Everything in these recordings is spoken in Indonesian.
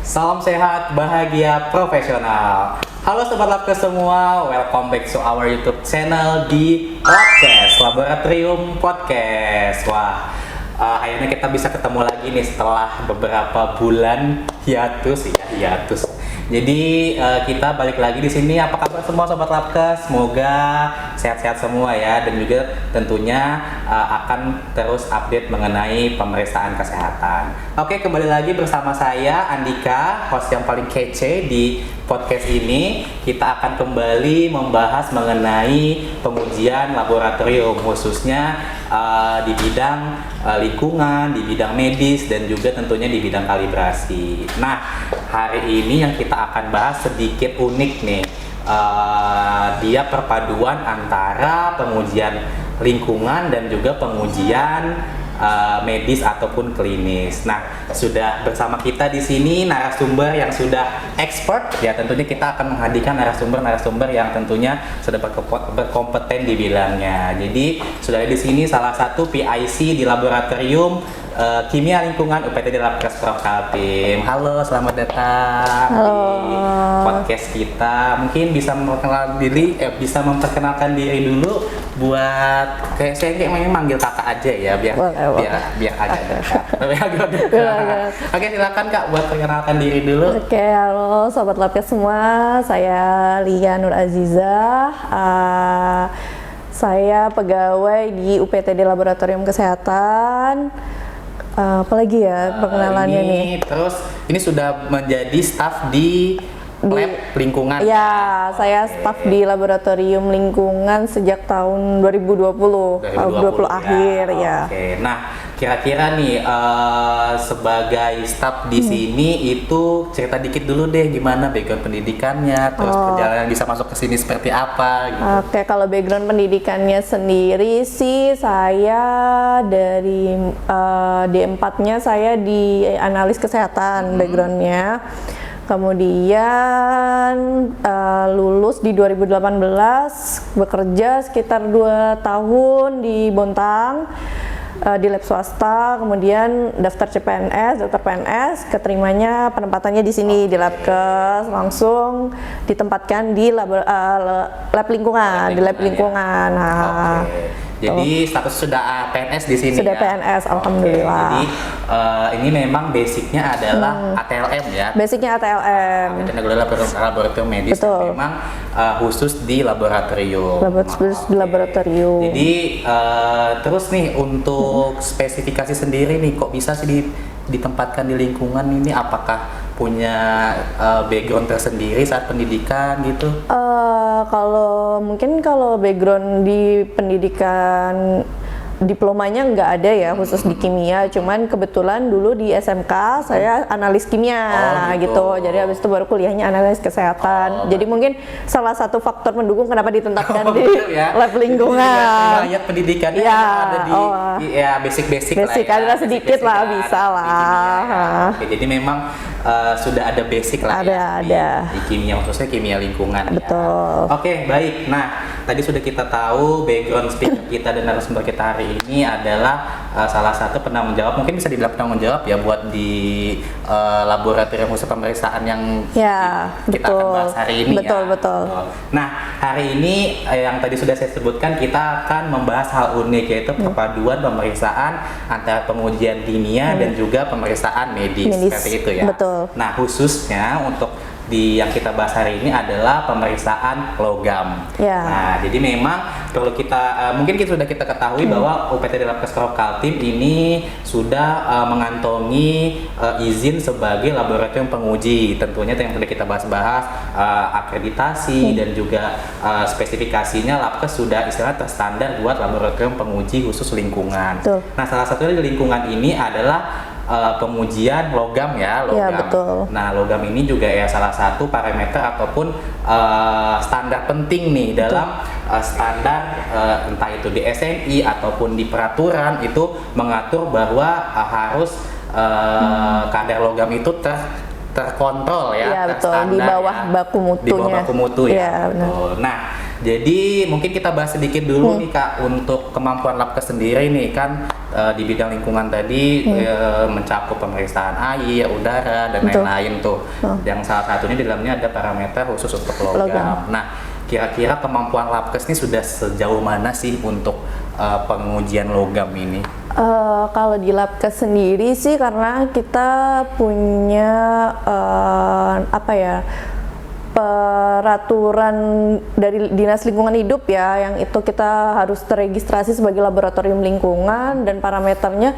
Salam sehat, bahagia, profesional. Halo Sobat Labkes semua, welcome back to our YouTube channel di Labkes, Laboratorium Podcast. Wah, akhirnya kita bisa ketemu lagi nih setelah beberapa bulan hiatus. Jadi kita balik lagi di sini. Apa kabar semua Sobat Labkes? Semoga sehat-sehat semua ya, dan juga tentunya akan terus update mengenai pemeriksaan kesehatan. Oke, kembali lagi bersama saya Andika, host yang paling kece di podcast ini. Kita akan kembali membahas mengenai pengujian laboratorium, khususnya di bidang lingkungan, di bidang medis, dan juga tentunya di bidang kalibrasi. Nah, hari ini yang kita akan bahas sedikit unik nih. Dia perpaduan antara pengujian lingkungan dan juga pengujian medis ataupun klinis. Nah, sudah bersama kita di sini narasumber yang sudah expert ya. Tentunya kita akan menghadirkan narasumber yang tentunya sudah berkompeten di bidangnya. Jadi sudah ada di sini salah satu PIC di laboratorium Kimia Lingkungan UPTD Labkes Prof. Kaltim. Halo, selamat datang di podcast kita. Mungkin bisa memperkenalkan diri dulu buat saya manggil kakak aja ya, biar agak dekat. Oke, silakan Kak buat perkenalkan diri dulu. Oke, halo Sobat Labkes semua. Saya Lia Nur Aziza. Saya pegawai di UPTD Laboratorium Kesehatan. Apalagi ya perkenalannya nih. Terus ini sudah menjadi staf di lab lingkungan. Ya, saya staf di laboratorium lingkungan sejak tahun 2020 akhir ya. Oke. Nah, kira-kira nih sebagai staf di sini itu cerita dikit dulu deh gimana background pendidikannya, terus perjalanan bisa masuk ke sini seperti apa gitu. Oke, kalau background pendidikannya sendiri sih saya dari D4-nya saya di analis kesehatan backgroundnya. Kemudian lulus di 2018, bekerja sekitar 2 tahun di Bontang, di lab swasta, kemudian daftar PNS, keterimanya penempatannya di sini di Labkes, langsung ditempatkan di lab lingkungan, di lab lingkungan. Nah, jadi status sudah PNS di sini. Sudah ya? PNS, alhamdulillah. Jadi ini memang basicnya adalah ATLM ya. Basicnya ATLM. Itu adalah laboratorium medis. Memang khusus di laboratorium. Khusus di laboratorium. Jadi terus nih untuk spesifikasi sendiri nih, kok bisa sih ditempatkan di lingkungan ini? Apakah punya background tersendiri saat pendidikan gitu? Kalau background di pendidikan diplomanya nggak ada ya khusus di kimia, cuman kebetulan dulu di SMK saya analis kimia gitu. Jadi habis itu baru kuliahnya analis kesehatan. Jadi mungkin salah satu faktor mendukung kenapa ditempatkan di lab lingkungan. Lihat pendidikannya ada di basic lah ya. Ada sedikit lah, bisa lah. Oke, jadi memang sudah ada basic lah di kimia, khususnya kimia lingkungan. Betul. Oke, baik. Nah, tadi sudah kita tahu background speaker kita dan narasumber kita hari ini adalah salah satu penanggung jawab, mungkin bisa dibilang penanggung jawab ya buat di laboratorium khusus pemeriksaan yang kita akan bahas hari ini. Betul. Nah, hari ini yang tadi sudah saya sebutkan, kita akan membahas hal unik, yaitu perpaduan pemeriksaan antara pengujian kimia dan juga pemeriksaan medis. Seperti itu ya. Betul. Nah, khususnya untuk yang kita bahas hari ini adalah pemeriksaan logam. Nah, jadi memang perlu mungkin sudah kita ketahui bahwa UPTD Labkes Prof. Kaltim ini sudah mengantongi izin sebagai laboratorium penguji. Tentunya yang sudah kita bahas akreditasi dan juga spesifikasinya Labkes sudah istilah terstandar buat laboratorium penguji khusus lingkungan. Nah, salah satunya di lingkungan ini adalah pengujian logam ya, logam. Ya, betul. Nah, logam ini juga ya salah satu parameter ataupun standar penting nih dalam standar entah itu di SNI ataupun di peraturan itu mengatur bahwa harus kadar logam itu terkontrol ya, betul, di bawah baku mutunya. Di bawah baku mutu ya. Betul. Nah, jadi mungkin kita bahas sedikit dulu nih Kak untuk kemampuan Labkes sendiri nih kan di bidang lingkungan tadi mencakup pemeriksaan air, udara dan lain-lain tuh. Yang salah satunya di dalamnya ada parameter khusus untuk logam. Nah, kira-kira kemampuan Labkes ini sudah sejauh mana sih untuk pengujian logam ini? Kalau di Labkes sendiri sih karena kita punya peraturan dari Dinas Lingkungan Hidup ya, yang itu kita harus terregistrasi sebagai laboratorium lingkungan dan parameternya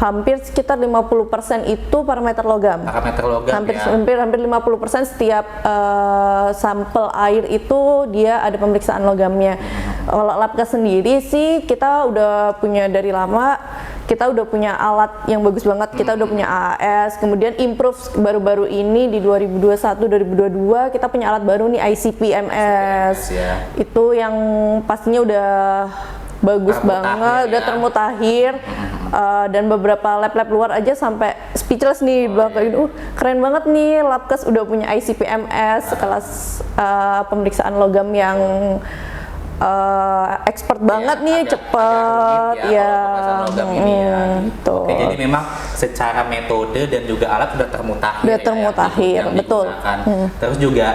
hampir sekitar 50% itu parameter logam. Parameter logam hampir, ya. Hampir 50% setiap sampel air itu dia ada pemeriksaan logamnya. Kalau Labkes sendiri sih kita udah punya dari lama, kita udah punya alat yang bagus banget, kita udah punya AAS, kemudian improve baru-baru ini di 2021-2022 kita punya alat baru nih ICP-MS ya. Itu yang pastinya udah bagus banget, udah termutakhir dan beberapa lab-lab luar aja sampai speechless nih bilang keren banget nih Labkes udah punya ICP-MS kelas pemeriksaan logam yang expert banget nih, cepet ya. Gitu. Oke, jadi memang secara metode dan juga alat sudah termutakhir. Udah termutakhir, betul. Terus juga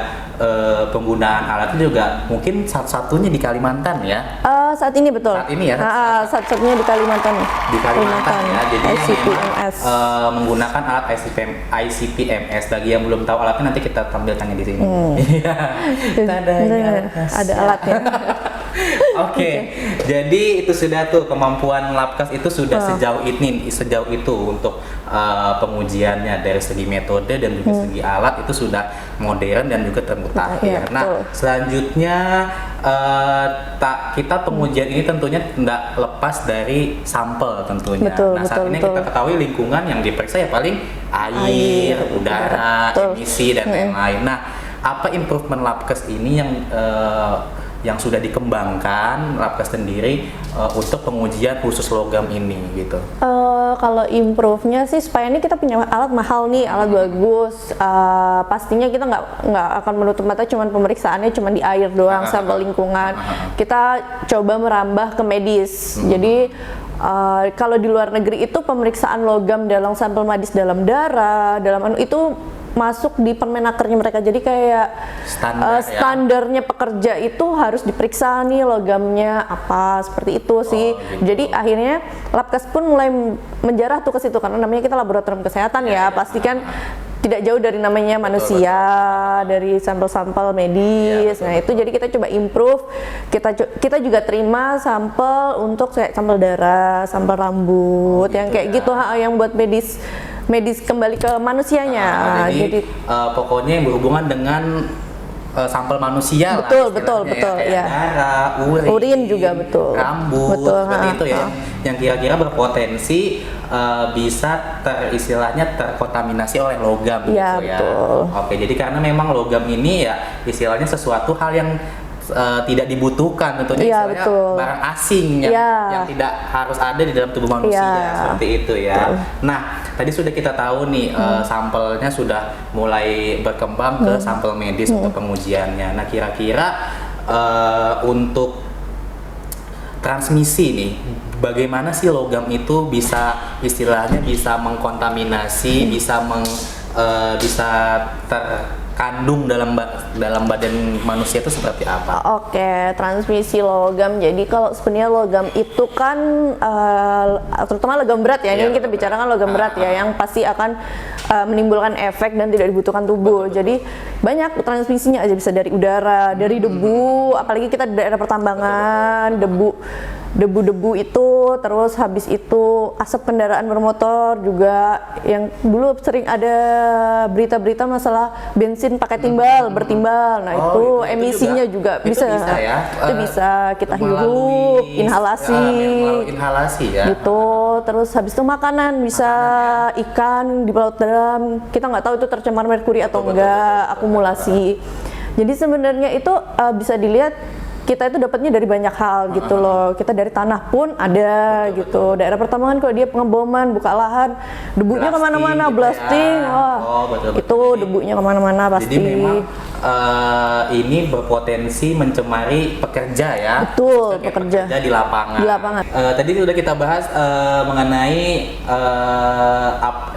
penggunaan alat itu juga mungkin satu-satunya di Kalimantan ya. Saat ini betul. Saat ini ya. Satu-satunya di Kalimantan. Di Kalimantan ya. Jadi ICP-MS. Menggunakan alat ICP-MS. Bagi yang belum tahu alatnya nanti kita tampilkannya di sini. Ada alatnya. Oke, jadi itu sudah tuh kemampuan Labkes itu sudah sejauh itu untuk pengujiannya dari segi metode dan juga segi alat itu sudah modern dan juga termutakhir. Nah, selanjutnya kita pengujian ini tentunya tidak lepas dari sampel tentunya. Saat ini kita ketahui lingkungan yang diperiksa ya paling air, udara, emisi dan lain-lain. Nah, apa improvement Labkes ini yang sudah dikembangkan Labkes sendiri untuk pengujian khusus logam ini gitu? Kalau improve-nya sih supaya ini kita punya alat mahal nih, alat bagus. Pastinya kita nggak akan menutup mata cuman pemeriksaannya cuman di air doang sampel lingkungan. Kita coba merambah ke medis. Jadi kalau di luar negeri itu pemeriksaan logam dalam sampel medis dalam darah, itu masuk di permenakernya mereka, jadi kayak standarnya pekerja itu harus diperiksa nih logamnya apa, seperti itu sih. Gitu. Jadi akhirnya Labkes pun mulai menjarah tuh ke situ karena namanya kita laboratorium kesehatan pasti kan tidak jauh dari namanya manusia, dari sampel-sampel medis. Nah itu jadi kita coba improve, kita juga terima sampel untuk kayak sampel darah, sampel rambut, yang kayak gitu yang buat medis kembali ke manusianya. Jadi pokoknya yang berhubungan dengan sampel manusia betul ya. Darah, urin juga betul, rambut seperti itu ya, yang kira-kira berpotensi bisa istilahnya terkontaminasi oleh logam gitu ya. Betul. Oke, jadi karena memang logam ini ya istilahnya sesuatu hal yang tidak dibutuhkan tentunya, barang asing yang tidak harus ada di dalam tubuh manusia seperti itu ya. Nah, tadi sudah kita tahu nih sampelnya sudah mulai berkembang ke sampel medis untuk pengujiannya. Nah, kira-kira untuk transmisi nih, bagaimana sih logam itu bisa istilahnya bisa mengkontaminasi, bisa terkandung dalam badan manusia itu seperti apa? Oke, transmisi logam. Jadi kalau sebenarnya logam itu kan terutama logam berat ya. Ini kita bicarakan logam berat ya, yang pasti akan menimbulkan efek dan tidak dibutuhkan tubuh. Jadi banyak transmisinya aja, bisa dari udara, dari debu, apalagi kita di daerah pertambangan, debu-debu itu, terus habis itu asap kendaraan bermotor juga, yang dulu sering ada berita-berita masalah bensin pakai timbal, bertimbal. Nah, itu emisinya juga bisa ya? Itu bisa kita hirup, inhalasi ya. Gitu. Terus habis itu makanan bisa ikan di laut dalam, kita nggak tahu itu tercemar merkuri atau enggak, akumulasi. Jadi sebenarnya itu bisa dilihat kita itu dapatnya dari banyak hal gitu loh. Kita dari tanah pun ada gitu. Daerah pertambangan kalau dia pengeboman, buka lahan, debunya kemana-mana, blasting, itu debunya kemana-mana pasti. Jadi memang ini berpotensi mencemari pekerja ya. Betul, Kayak pekerja di lapangan. Di lapangan. Tadi sudah kita bahas mengenai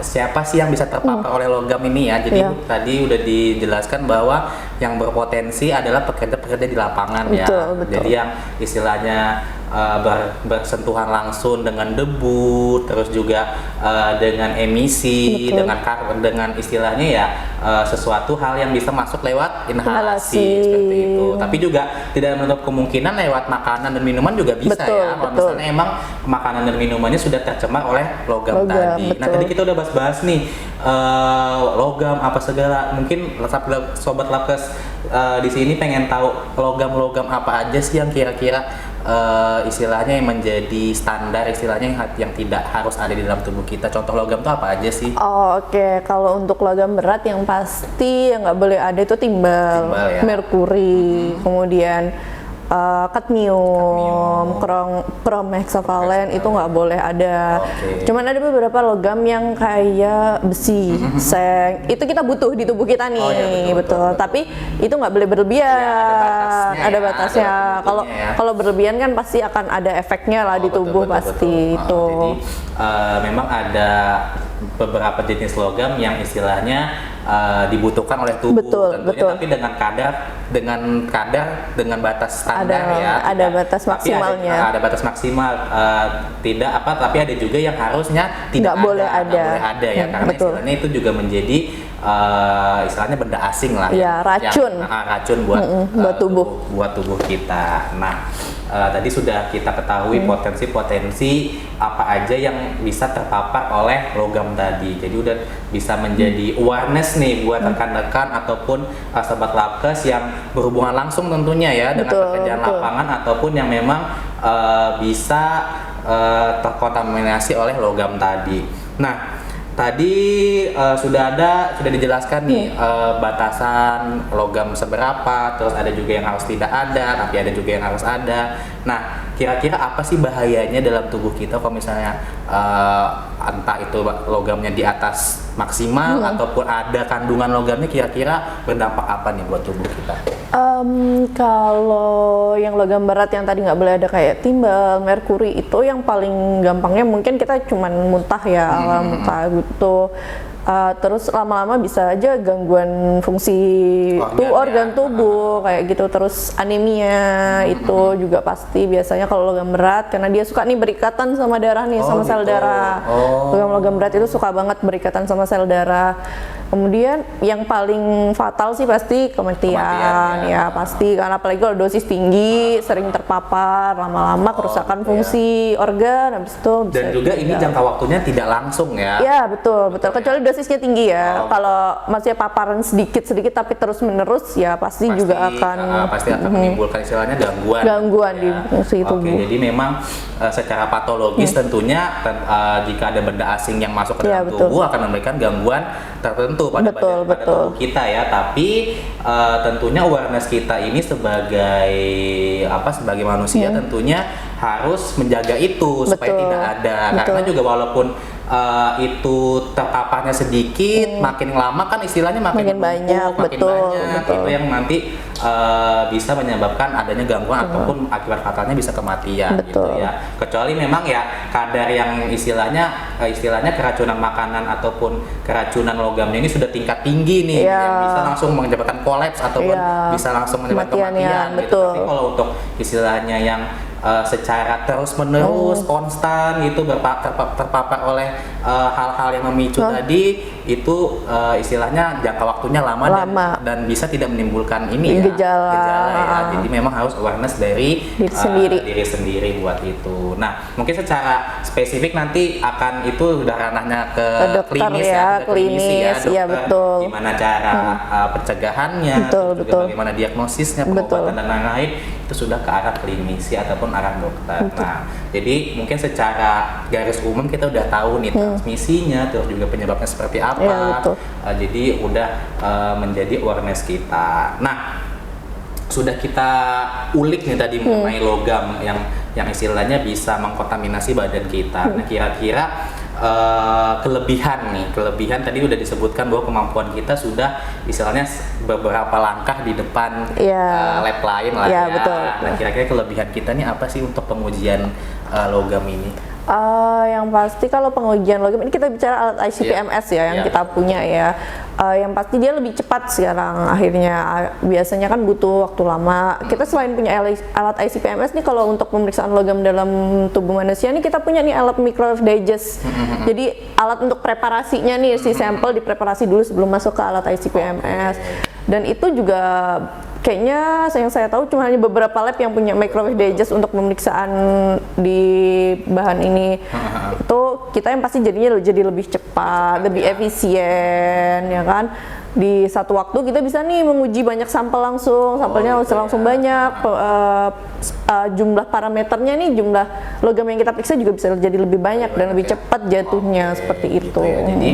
siapa sih yang bisa terpapar oleh logam ini ya. Jadi Iya. tadi udah dijelaskan bahwa yang berpotensi adalah pekerja-pekerja di lapangan ya. Betul. Jadi yang istilahnya bersentuhan langsung dengan debu, terus juga dengan emisi, Betul. dengan istilahnya ya sesuatu hal yang bisa masuk lewat inhalasi Inhalasi. seperti itu. Tapi juga tidak menutup kemungkinan lewat makanan dan minuman juga bisa Betul, ya. Kalau betul. misalnya emang makanan dan minumannya sudah tercemar oleh logam tadi. Nah, betul. tadi kita udah bahas-bahas nih logam apa segala. Mungkin sobat Labkes di sini pengen tahu logam-logam apa aja sih yang kira-kira istilahnya yang menjadi standar, istilahnya yang tidak harus ada di dalam tubuh kita. Contoh logam itu apa aja sih? Oke, kalau untuk logam berat yang pasti yang nggak boleh ada itu timbal, Timbal, ya. merkuri, kemudian kadmium, krom hexavalen itu nggak boleh ada. Oke. Cuman ada beberapa logam yang kayak besi, seng, itu kita butuh di tubuh kita nih, Oh, iya, betul. Tapi itu nggak boleh berlebihan. Ya, ada ada batasnya. batasnya Kalau ya. kalau berlebihan kan pasti akan ada efeknya lah di Betul, tubuh betul, pasti betul. itu. Jadi memang ada beberapa jenis logam yang istilahnya dibutuhkan oleh tubuh Betul, tentunya, betul. tapi dengan batas standar ya. Ada Tidak- batas tapi maksimalnya. Ada batas maksimal, tidak apa, tapi ada juga yang harusnya tidak Nggak boleh ada. nggak boleh ada ya, karena betul. istilahnya itu juga menjadi istilahnya benda asing lah Iya, racun. racun buat buat tubuh. buat tubuh kita. Nah, tadi sudah kita ketahui potensi-potensi apa aja yang bisa terpapar oleh logam tadi. Jadi udah bisa menjadi awareness nih buat rekan-rekan ataupun sobat Labkes yang berhubungan langsung tentunya ya dengan Betul, pekerjaan betul. lapangan ataupun yang memang bisa terkontaminasi oleh logam tadi. Nah, tadi sudah dijelaskan nih batasan logam seberapa, terus ada juga yang harus tidak ada, tapi ada juga yang harus ada. Nah, kira-kira apa sih bahayanya dalam tubuh kita kalau misalnya entah itu logamnya di atas maksimal ataupun ada kandungan logamnya, kira-kira berdampak apa nih buat tubuh kita? Kalau yang logam berat yang tadi nggak boleh ada kayak timbal, merkuri itu yang paling gampangnya mungkin kita cuman muntah ya, muntah gitu. Terus lama-lama bisa aja gangguan fungsi organ tubuh kayak gitu, terus anemia itu juga pasti biasanya kalau logam berat karena dia suka nih berikatan sama darah nih, sama sel gitu. darah. Logam berat itu suka banget berikatan sama sel darah. Kemudian yang paling fatal sih pasti kematian ya pasti, karena apalagi kalau dosis tinggi sering terpapar, lama-lama kerusakan fungsi organ, habis itu bisa Dan juga ini jangka waktunya tidak langsung ya. Ya betul, kecuali dosisnya tinggi ya. Kalau maksudnya paparan sedikit tapi terus menerus ya pasti juga akan pasti akan menimbulkan istilahnya gangguan di fungsi tubuh. Oke, jadi memang secara patologis tentunya jika ada benda asing yang masuk ke Ya, dalam betul. tubuh akan memberikan gangguan tertentu pada pada tubuh kita ya. Tapi tentunya awareness kita ini sebagai manusia tentunya harus menjaga itu supaya tidak ada. Karena juga walaupun itu terpaparnya sedikit, makin lama kan istilahnya makin banyak, makin banyak. Itu yang nanti bisa menyebabkan adanya gangguan ataupun akibat fatalnya bisa kematian gitu ya. Kecuali memang ya kadar yang istilahnya keracunan makanan ataupun keracunan logamnya ini sudah tingkat tinggi nih, yang bisa langsung menyebabkan kolaps ataupun bisa langsung menyebabkan kematian gitu. Tapi kalau untuk istilahnya yang secara terus-menerus konstan gitu terpapar oleh hal-hal yang memicu tadi itu istilahnya jangka waktunya lama. Dan bisa tidak menimbulkan ini gejala ya. Jadi memang harus awareness dari diri sendiri buat itu. Nah, mungkin secara spesifik nanti akan itu udah ranahnya ke dokter klinis ya, dokter, ya betul. Gimana cara pencegahannya, terus juga bagaimana diagnosisnya, pengobatan dan lain-lain, itu sudah ke arah klinisi ataupun arah dokter. Nah, jadi mungkin secara garis umum kita udah tahu nih transmisinya, terus juga penyebabnya seperti apa. Jadi udah menjadi awareness kita. Nah, sudah kita ulik nih tadi mengenai logam yang istilahnya bisa mengkontaminasi badan kita. Nah, kira-kira kelebihan tadi udah disebutkan bahwa kemampuan kita sudah istilahnya beberapa langkah di depan lab lain lah ya. ya. Betul. Nah kira-kira kelebihan kita nih apa sih untuk pengujian logam ini? Yang pasti kalau pengujian logam ini kita bicara alat ICP-MS ya yang kita punya ya. Yang pasti dia lebih cepat sekarang akhirnya. Biasanya kan butuh waktu lama. Kita selain punya alat ICP-MS nih, kalau untuk pemeriksaan logam dalam tubuh manusia nih kita punya nih alat microwave digest. Jadi alat untuk preparasinya nih, si sampel dipreparasi dulu sebelum masuk ke alat ICP-MS. Dan itu juga kayaknya yang saya tahu cuma hanya beberapa lab yang punya microwave digest untuk pemeriksaan di bahan ini. Itu kita yang pasti jadinya jadi lebih cepat, lebih efisien ya kan. Di satu waktu kita bisa nih menguji banyak sampel langsung, sampelnya langsung banyak, jumlah parameternya nih, jumlah logam yang kita periksa juga bisa jadi lebih banyak dan lebih cepat jatuhnya seperti itu. Ya. Jadi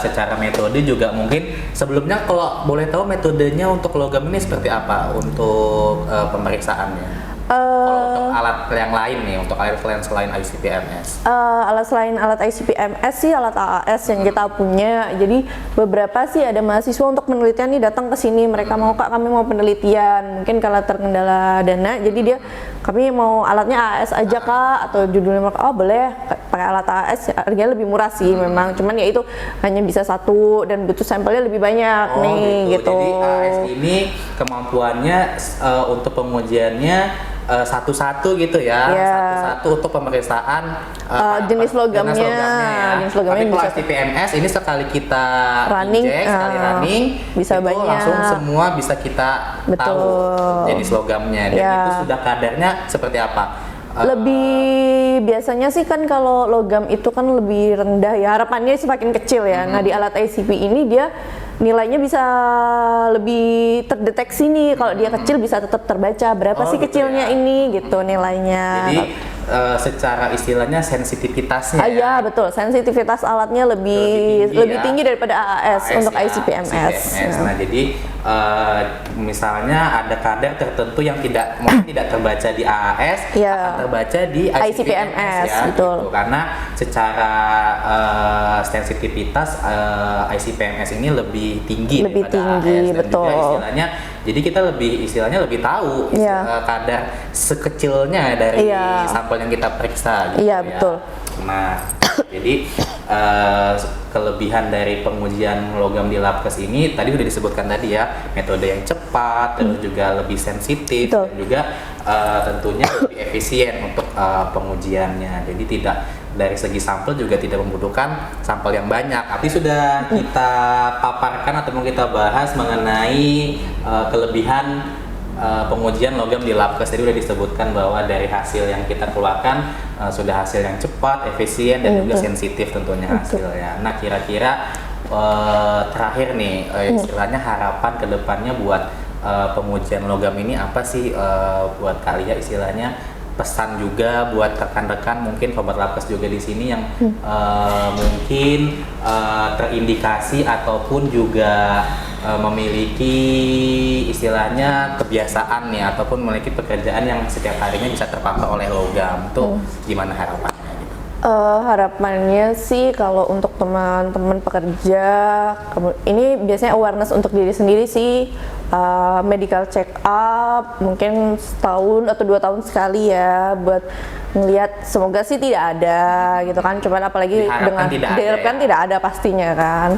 secara metode juga mungkin sebelumnya kalau boleh tahu metodenya untuk logam ini seperti apa untuk pemeriksaannya? Kalau untuk alat yang lain nih, untuk alat lain selain ICP-MS? Alat selain alat ICP-MS sih alat AAS yang kita punya. Jadi beberapa sih ada mahasiswa untuk penelitian nih datang ke sini, mereka mau Kak kami mau penelitian, mungkin kalau terkendala dana, jadi kami mau alatnya AAS aja Kak, atau judulnya mereka boleh pakai alat AAS, harganya lebih murah sih memang, cuman ya itu hanya bisa satu dan butuh sampelnya lebih banyak gitu. Jadi AAS ini kemampuannya untuk pengujiannya satu-satu gitu ya, satu-satu untuk pemeriksaan jenis logamnya ya. Tapi kalau ICP-MS ini sekali kita injek, sekali running bisa itu banyak, langsung semua bisa kita tahu jenis logamnya. Dan itu sudah kadarnya seperti apa? Lebih biasanya sih kan kalau logam itu kan lebih rendah ya, harapannya semakin kecil ya. Nah di alat ICP ini dia nilainya bisa lebih terdeteksi nih, kalau dia kecil bisa tetap terbaca berapa sih kecilnya ini gitu nilainya. Jadi secara istilahnya sensitivitasnya ya betul, sensitivitas alatnya lebih tinggi daripada AAS untuk ICP-MS. Nah jadi misalnya ada kadar tertentu yang mungkin tidak terbaca di AAS akan terbaca di ICP-MS ya, betul. Gitu. Karena secara sensitivitas ICP-MS ini lebih tinggi daripada AAS, dan betul. juga istilahnya jadi kita lebih tahu kadar sekecilnya dari sampel yang kita periksa gitu. Iya, betul. Nah, jadi kelebihan dari pengujian logam di Labkes ini tadi udah disebutkan tadi ya, metode yang cepat, terus juga lebih sensitif, dan juga tentunya lebih efisien untuk pengujiannya. Jadi tidak dari segi sampel juga tidak membutuhkan sampel yang banyak. Tapi sudah kita paparkan atau mau kita bahas mengenai kelebihan pengujian logam di Labkes. Tadi udah disebutkan bahwa dari hasil yang kita keluarkan sudah hasil yang cepat, efisien, dan juga sensitif tentunya hasilnya. Nah kira-kira terakhir nih istilahnya harapan kedepannya buat pengujian logam ini apa sih buat kalian, istilahnya pesan juga buat rekan-rekan mungkin Sobat Labkes juga di sini yang mungkin terindikasi ataupun juga memiliki istilahnya kebiasaan nih ataupun memiliki pekerjaan yang setiap harinya bisa terpapar oleh logam, tuh gimana harapannya? Harapannya sih kalau untuk teman-teman pekerja ini biasanya awareness untuk diri sendiri sih, medical check up mungkin setahun atau 2 tahun sekali ya, buat ngelihat, semoga sih tidak ada gitu kan, cuman apalagi diharapkan tidak ada pastinya kan.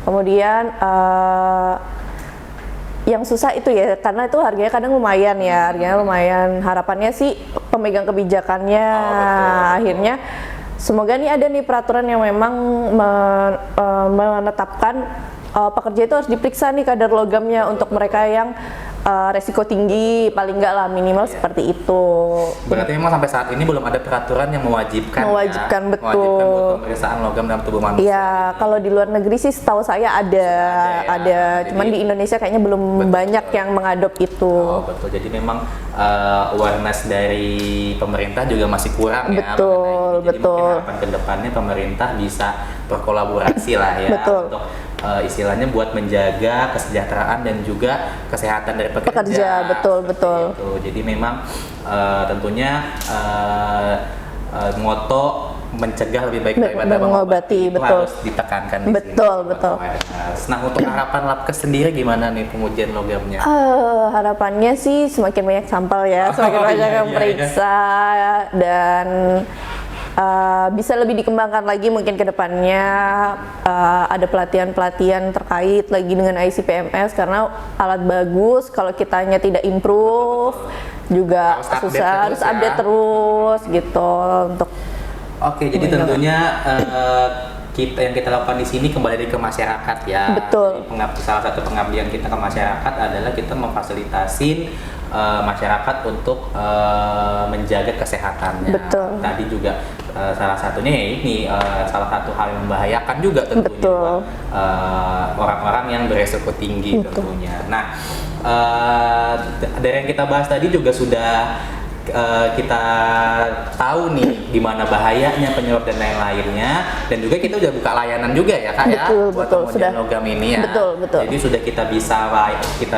Kemudian yang susah itu ya, karena itu harganya kadang lumayan ya, harapannya sih pemegang kebijakannya akhirnya semoga nih ada nih peraturan yang memang menetapkan pekerja itu harus diperiksa nih kadar logamnya untuk mereka yang resiko tinggi, paling enggak lah minimal seperti itu. Berarti memang sampai saat ini belum ada peraturan yang mewajibkan betul. Mewajibkan untuk pemeriksaan logam dalam tubuh manusia. Iya, kalau di luar negeri sih setahu saya ada. Cuman di Indonesia kayaknya belum banyak yang mengadop itu. Betul. Jadi memang awareness dari pemerintah juga masih kurang ya. Betul. Mungkin harapan kedepannya pemerintah bisa berkolaborasi lah ya untuk istilahnya buat menjaga kesejahteraan dan juga kesehatan dari pekerja. Betul. Itu. Jadi memang tentunya moto mencegah lebih baik Baik, daripada mengobati, itu betul. harus ditekankan di Betul, sini. betul. Nah, untuk harapan Labkes sendiri gimana nih pengujian logamnya? Harapannya sih semakin banyak sampel ya, semakin banyak iya, yang periksa dan bisa lebih dikembangkan lagi mungkin ke depannya. Ada pelatihan-pelatihan terkait lagi dengan ICPMS karena alat bagus, kalau kitanya tidak improve juga Harus update susah, terus harus ya. update terus gitu untuk Oke, jadi tentunya yang kita lakukan di sini kembali lagi ke masyarakat ya. Betul. Jadi salah satu pengabdian kita ke masyarakat adalah kita memfasilitasin masyarakat untuk menjaga kesehatannya. Betul. Tadi juga salah satunya ya ini salah satu hal yang membahayakan juga tentunya Betul. buat orang-orang yang beresiko tinggi tentunya. Nah, dari yang kita bahas tadi juga sudah kita tahu nih gimana bahayanya penyebab dan lain-lainnya, dan juga kita udah buka layanan juga ya Kak ya Betul, buat betul, pengujian sudah. logam ini ya. Betul. Jadi sudah kita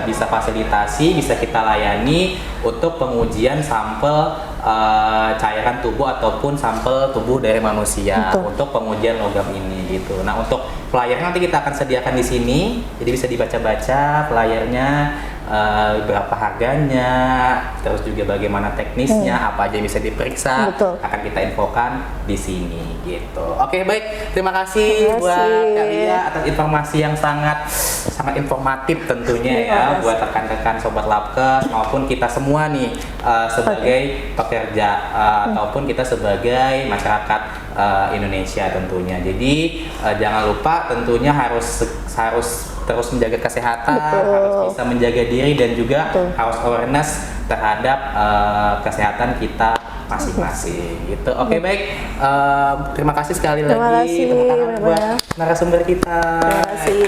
bisa fasilitasi, bisa kita layani untuk pengujian sampel cairan tubuh ataupun sampel tubuh dari manusia. Betul. Untuk pengujian logam ini gitu. Nah, untuk flyernya nanti kita akan sediakan di sini, jadi bisa dibaca-baca flyernya. Berapa harganya, terus juga bagaimana teknisnya, apa aja yang bisa diperiksa, Betul. akan kita infokan di sini gitu. Oke, baik, terima kasih Terima buat kasih. Kak Lia atas informasi yang sangat informatif tentunya ya Terima kasih. buat rekan-rekan Sobat Labkes maupun kita semua nih sebagai pekerja ataupun kita sebagai masyarakat Indonesia tentunya. Jadi jangan lupa tentunya harus terus menjaga kesehatan, Betul. harus bisa menjaga diri dan juga Betul. harus awareness terhadap kesehatan kita masing-masing gitu. Oke, baik. Terima kasih sekali Terima lagi kasih, tepuk tangan buat benar-benar. narasumber kita. Terima kasih.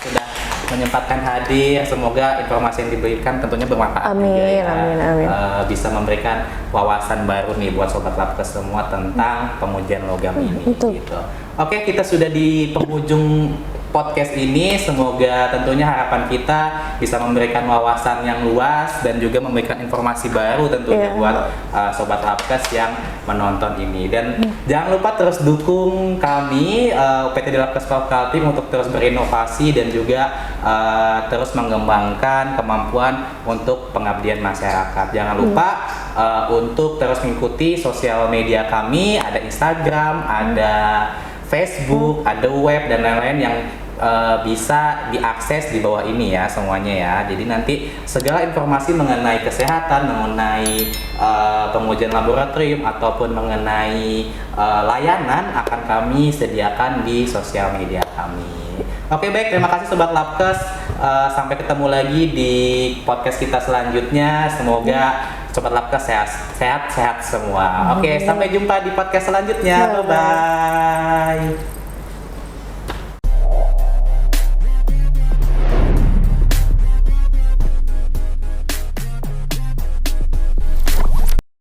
Sudah menyempatkan hadir. Semoga informasi yang diberikan tentunya bermanfaat Amin, juga ya. amin. Bisa memberikan wawasan baru nih buat Sobat Labkes semua tentang pengujian logam ini betul. gitu. Oke, kita sudah di penghujung podcast ini. Semoga tentunya harapan kita bisa memberikan wawasan yang luas dan juga memberikan informasi baru tentunya Iya. buat Sobat Labkes yang menonton ini. Dan jangan lupa terus dukung kami PT Labkes Kaltim untuk terus berinovasi dan juga terus mengembangkan kemampuan untuk pengabdian masyarakat. Jangan lupa untuk terus mengikuti sosial media kami, ada Instagram, ada Facebook, ada web dan lain-lain yang bisa diakses di bawah ini ya semuanya ya. Jadi nanti segala informasi mengenai kesehatan, mengenai pengujian laboratorium ataupun mengenai layanan akan kami sediakan di sosial media kami. Oke, baik, terima kasih Sobat Labkes. Sampai ketemu lagi di podcast kita selanjutnya. Semoga Sobat Labkes sehat semua. Oke, sampai jumpa di podcast selanjutnya. Bye bye.